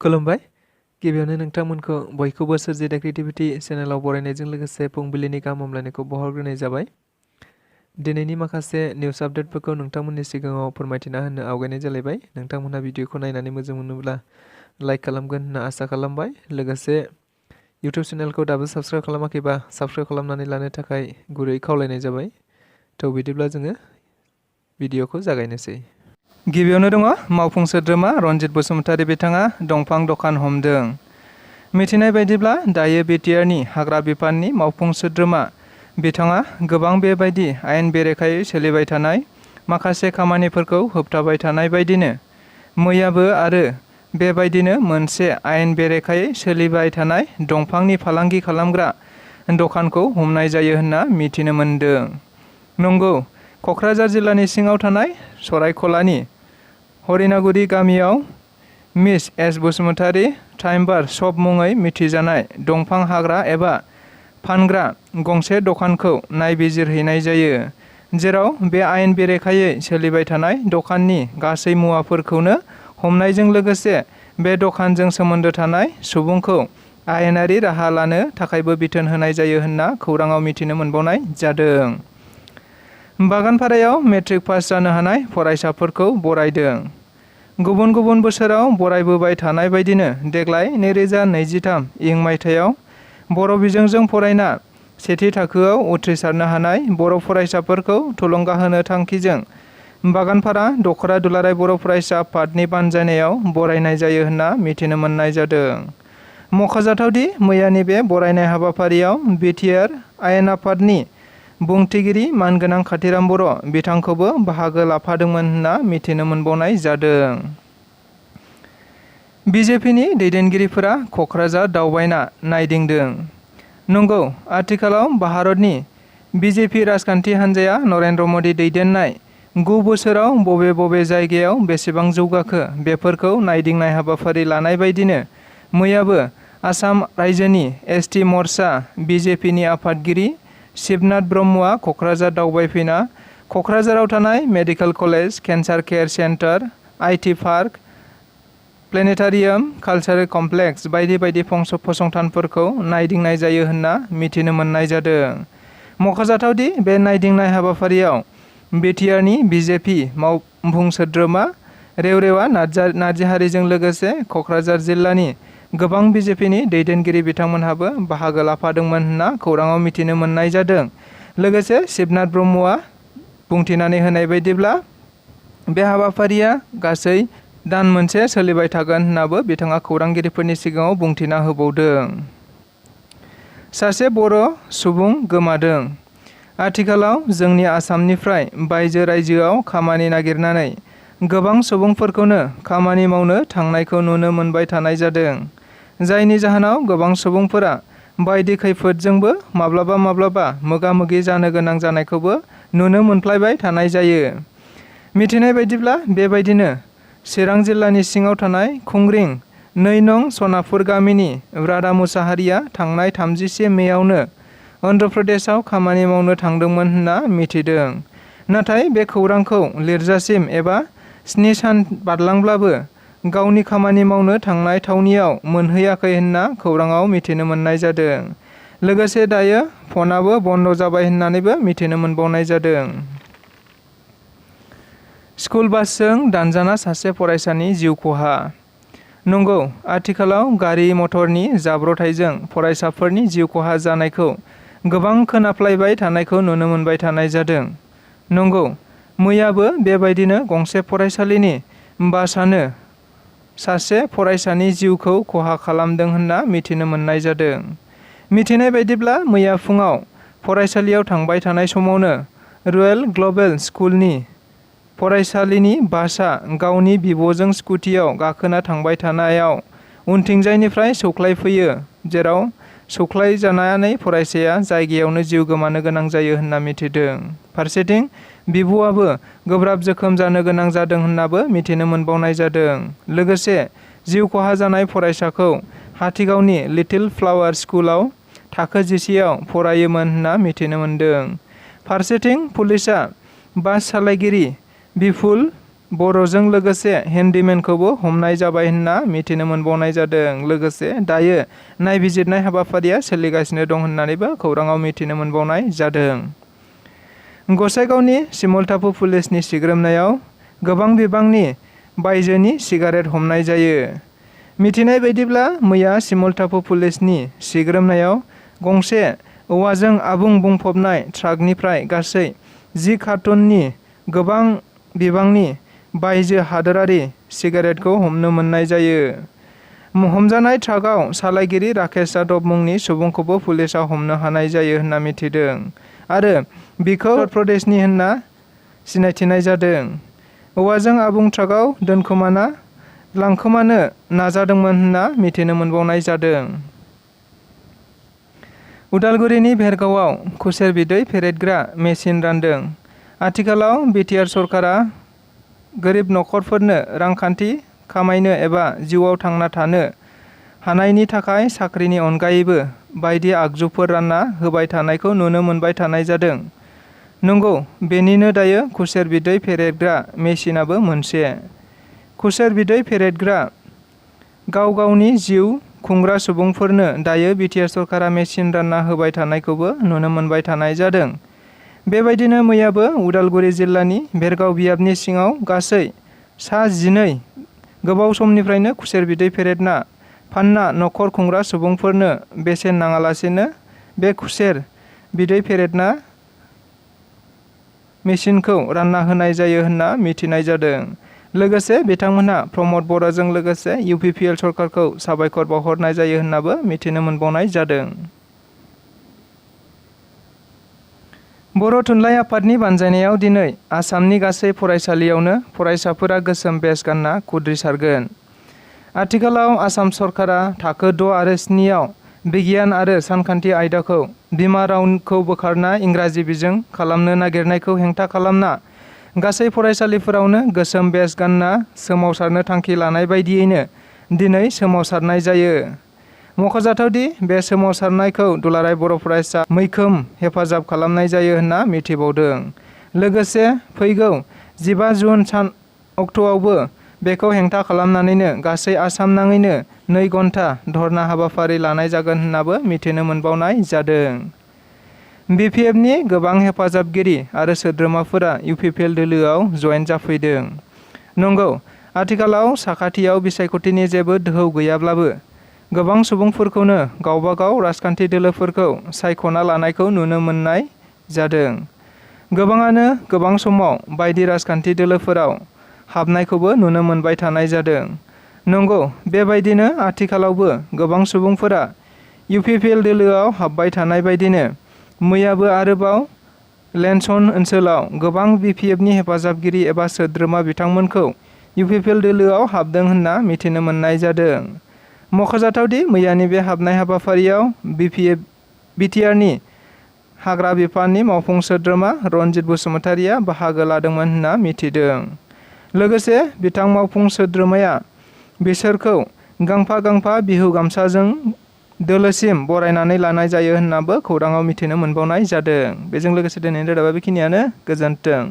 खुलुमबाय गिबियावनो नोंथांमोनखौ बयखौबो सोरजिदा क्रिएटिभिटी चेनेलाव बरायनायजों लोगोसे फुंबिलिनि गाहाम हामलायनायखौ बावहरग्रोनाय जाबाय। दिनैनि माखासे निउस आपडेटफोरखौ नोंथांमोननि सिगाङाव फोरमायथिना होनो आवगायनाय जालायबाय। नोंथांमोनहा भिडिअखौ नायनानै मोजां मोनोब्ला लाइक खालामगोन होनना आसा खालामबाय। लोगोसे इउटिउब चेनेलखौ दाबो साबस्क्राइब खालामाखैबा साबस्क्राइब खालामनानै लानो थाखाय गुरै खावलायनाय जाबाय। थ' बिदिब्ला जोङो भिडिअखौ जागायनोसै। गिबियावनो दङ मावफुं सोद्रोमा रनजित बसुमतारी बिथाङा दंफां दखान हमदों। मिथिनाय बायदिब्ला दायो बिटिआरनि हाग्रा बिफाननि मावफुं सोद्रोमा बिथाङा गोबां बेबायदि आयेन बेरेखायै सोलिबाय थानाय माखासे खामानिफोरखौ होबथाबाय थानाय बायदिनो मैयाबो आरो बेबायदिनो मोनसे आयेन बेरेखायै सोलिबाय थानाय दंफांनि फालांगि खालामग्रा दखानखौ हमनाय जायो होनना मिथिनो मोन्दों। नंगौ, क'क्राझार जिल्लानि सिङाव थानाय सरायखलानि हरिनागुरि गामियाव मिस एस बसुमतारी टाइम्बार शप मुङै मिथिजानाय दंफां हाग्रा एबा फानग्रा गंसे दखानखौ नायबिजिरहैनाय जायो, जेराव बे आयेन बेरेखायै सोलिबाय थानाय दखाननि गासै मुवाफोरखौनो हमनायजों लोगोसे बे दखानजों सोमोन्दो थानाय सुबुंखौ आयेनारि राहा लानो थाखायबो बिथोन होनाय जायो होनना खौराङाव मिथिनो मोनबावनाय जादों। बागानपारायाव मेट्रिक पास जानो हानाय फरायसाफोरखौ बरायदों। गुबुन गुबुन बोसोराव बरायबोबाय थानाय बायदिनो देग्लाय 2023 इं मायथाइयाव बर' बिजोंजों फरायना सेथि थाखोआव उथ्रिसारनो हानाय बर' फरायसाफोरखौ थुलुंगा होनो थांखिजों बागानपारा दख'रा दुलाराय बर' फरायसा आफादनि बानजायनायाव बरायनाय जायो होनना मिथिनो मोननाय जादों। मख'जाथावदि मैयानि बे बरायनाय हाबाफारियाव बिटिआर आयेन आफादनि बुंथिगिरि मानगोनां खाथिराम बर' बिथांखौबो बाहागो लाफादोंमोन होनना मिथिनो मोनबावनाय जादों। बिजेपिनि दैदेनगिरिफोरा क'क्राझार दावबायना नायदिंदों। नंगौ, आथिखालाव भारतनि बिजेपि राजखान्थि हान्जाया नरेन्द्र मदि दैदेननाय 9 बोसोराव बबे बबे जायगायाव बेसेबां जौगाखो बेफोरखौ नायदिंनाय हाबाफारि लानाय बायदिनो मैयाबो आसाम रायजोनि एसटि मर्चा बिजेपिनि आफादगिरि शिबनाथ ब्रह्मआ क'क्राझार दावबायफैना क'क्राझाराव थानाय medical college, cancer care centre, IT park, planetarium, cultural complex बायदि बायदि फसंथानफोरखौ नायदिंनाय जायो होनना मिथिनो मोननाय जादों। मख'जाथावदि बे नायदिंनाय हाबाफारियाव बिटिआरनि बिजेपि मावफुं सोद्रोमा रेवरेवा नार्जिहारिजों लोगोसे क'क्राझार जिल्लानि गोबां बिजेपिनि दैदेनगिरि बिथांमोनहाबो बाहागो लाफादोंमोन होनना खौराङाव मिथिनो मोननाय जादों। लोगोसे शिबनाथ ब्रह्मआ बुंथिनानै होनाय बायदिब्ला बे हाबाफारिया गासै दान मोनसे सोलिबाय थागोन होननाबो बिथाङा खौरांगिरिफोरनि सिगाङाव बुंथिना होबावदों। सासे बर' सुबुं गोमादों। आथिखालाव जोंनि आसामनिफ्राय बायजो रायजोआव खामानि नागिरनानै गोबां सुबुंफोरखौनो खामानि मावनो थांनायखौ नुनो मोनबाय थानाय जादों, जायनि जाहोनाव गोबां सुबुंफोरा बायदि खैफोदजोंबो माब्लाबा माब्लाबा मोगा-मोगि जानो गोनां जानायखौबो नुनो मोनफ्लायबाय थानाय जायो। मिथिनाय बायदिब्ला बेबायदिनो चिरां जिल्लानि सिङाव थानाय खुंग्रिं 2 नं सनापुर गामिनि राधा मुसाहारिया थांनाय 30 मेआवनो अन्ध्र प्रदेशआव खामानि मावनो थांदोंमोन होनना मिथिदों। नाथाय बे खौरांखौ लिरजासिम एबा 7 सान बारलांब्लाबो गावनि खामानि मावनो थांनाय थावनियाव मोनहैयाखै होनना खौराङाव मिथिनो मोननाय जादों। लोगोसे दायो फनाबो बन्द जाबाय होननानैबो मिथिनो मोनबावनाय जादों। स्कुल बासजों दानजाना सासे फरायसानि जिउ खहा। नंगौ, आथिखालाव गारि मटरनि जाब्रथायजों फरायसाफोरनि जिउ खहा जानायखौ गोबां खोनाफ्लायबाय थानायखौ नुनो मोनबाय थानाय जादों। नंगौ, मैयाबो बेबायदिनो गंसे फरायसालिनि बासआनो सासे फरायसानि जिउखौ खहा खालामदों होनना मिथिनो मोननाय जादों। मिथिनाय बायदिब्ला मैया फुङाव फरायसालियाव थांबाय थानाय समावनो रयेल ग्लबेल स्कुलनि फरायसालिनि बासआ गावनि बिब'जों स्कुटियाव गाखोना थांबाय थानायाव उनथिंजायनिफ्राय सौख्लायफैयो, जेराव सौख्लायजानानै फरायसाया जायगायावनो जिउ गोमानो गोनां जायो होनना मिथिदों। फारसेथिं बिब'आबो गोब्राब जोखोम जानो गोनां जादों होननाबो मिथिनो मोनबावनाय जादों। लोगोसे जिउ खहा जानाय फरायसाखौ हाथिगावनि लिटिल फ्लावार स्कुलाव थाखो 10आव फरायोमोन होनना मिथिनो मोनदों। फारसेथिं पुलिसआ बास सालायगिरि बिपुल बर'जों लोगोसे हेन्डिमेनखौबो हमनाय जाबाय होनना मिथिनो मोनबावनाय जादों। लोगोसे दायो नायबिजिरनाय हाबाफारिया सोलिगासिनो दं होननानैबो खौराङाव मिथिनो मोनबावनाय जादों। गसाइगावनि सिमलताफु पुलिसनि सिग्रोमनायाव गोबां बिबांनि बायजोनि सिगारेट हमनाय जायो। मिथिनाय बायदिब्ला मैया सिमलताफु पुलिसनि सिग्रोमनायाव गंसे औवाजों आबुं बुंफबनाय ट्राकनिफ्राय गासै 10 कार्टुननि गोबां बिबांनि बायजो हादोरारि सिगारेटखौ हमनो मोननाय जायो। हमजानाय ट्राकआव सालायगिरि राकेश यादव मुंनि सुबुंखौबो पुलिसआ हमनो हानाय जायो होनना मिथिदों आरो बिखौ उत्तर प्रदेशनि होनना सिनायथिनाय जादों। औवाजों आबुं ट्राकआव दोनखोमाना लांखोमानो नाजादोंमोन होनना मिथिनो मोनबावनाय जादों। उदालगुरिनि भेरगावआव खुसेर बिदै फेरेदग्रा मेसिन रानदों। आथिखालाव बिटिआर सरकारा गोरिब नखरफोरनो रांखान्थि खामायनो एबा जिउआव थांना थानो हानायनि थाखाय साख्रिनि अनगायैबो बायदि आगजुफोर रानना होबाय थानायखौ नुनो मोनबाय थानाय जादों। नंगौ, बेनिनो दायो खुसेर बिदै फेरेदग्रा मेसिनाबो मोनसे। खुसेर बिदै फेरेदग्रा गाव गावनि जिउ खुंग्रा सुबुंफोरनो दायो बिटिआर सरकारा मेसिन रानना होबाय थानायखौबो नुनो मोनबाय थानाय जादों। बेबायदिनो मैयाबो उदालगुरि जिल्लानि भेरगाव बियाबनि सिङाव गासै सा 12 गोबाव समनिफ्रायनो खुसेर बिदै फेरेदना फानना नखर खुंग्रा सुबुंफोरनो बेसेन नाङालासेनो बे खुसेर बिदै फेरेदना मेसिनखौ रानना होनाय जायो होनना मिथिनाय जादों। लोगोसे बिथांमोनहा प्रमद बर'जों लोगोसे UPPL सरकारखौ साबायखर बावहरनाय जायो होननाबो मिथिनो मोनबावनाय जादों। बर' थुनलाइ आफादनि बानजायनायाव दिनै आसामनि गासै फरायसालियावनो फरायसाफोरा गोसोम बेज गानना खुद्रिसारगोन। आथिखालाव आसाम सरकारा थाखो 6 आरो 7 आव बिगियान आरो सानखान्थि आयदाखौ बिमा रावखौ बोखारना इंराजि बिजों खालामनो नागिरनायखौ हेंथा खालामना गासै फरायसालिफोरावनो गोसोम बेज गानना सोमावसारनो थांखि लानाय बायदियैनो दिनै सोमावसारनाय जायो। मख'जाथावदि बे सोमावसारनायखौ दुलाराय बर' फरायसा मैखोम हेफाजाब खालामनाय जायो होनना मिथिबावदों। लोगोसे फैगौ 15 जुन अक्ट'आवबो बेखौ हेंथा खालामनानैनो गासै आसाम नाङैनो 2 घन्टा धरना हाबाफारि लानाय जागोन होननाबो मिथिनो मोनबावनाय जादों। BPFनि गोबां हेफाजाबगिरि आरो सोद्रोमाफोरा UPPL दोलोआव जयेन जाफैदों। नंगौ, आथिखालाव साखाथियाव बिसायख'थिनि जेबो दोहौ गैयाब्लाबो गोबां सुबुंफोरखौनो गावबा गाव राजखान्थि दोलोफोरखौ सायख'ना लानायखौ नुनो मोननाय जादों। गोबाङानो गोबां समाव बायदि राजखान्थि दोलोफोराव हाबनायखौबो नुनो मोनबाय थानाय जादों। नंगौ, बेबायदिनो आथिखालावबो गोबां सुबुंफोरा UPPL दोलोआव हाबबाय थानाय बायदिनो मैयाबो आरोबाव लेन्सन ओनसोलाव गोबां BPFनि हेफाजाबगिरि एबा सोद्रोमा बिथांमोनखौ UPPL दोलोआव हाबदों होनना मिथिनो मोननाय जादों। मख'जाथावदि मैयानि बे हाबनाय हाबाफारियाव बिटिआरनि हाग्रा बिफाननि मावफुं सोद्रोमा रनजित बसुमतारिया बाहागो लादोंमोन होनना मिथिदों। लोगोसे बिथां मावफुं सोद्रोमाया बिसोरखौ गांफा गांफा बिहु गामसाजों दोलोसिम बरायनानै लानाय जायो होननाबो खौराङाव मिथिनो मोनबावनाय जादों। बेजों लोगोसे दिनैनि रादाबा बेखिनियानो। गोजोन्थों।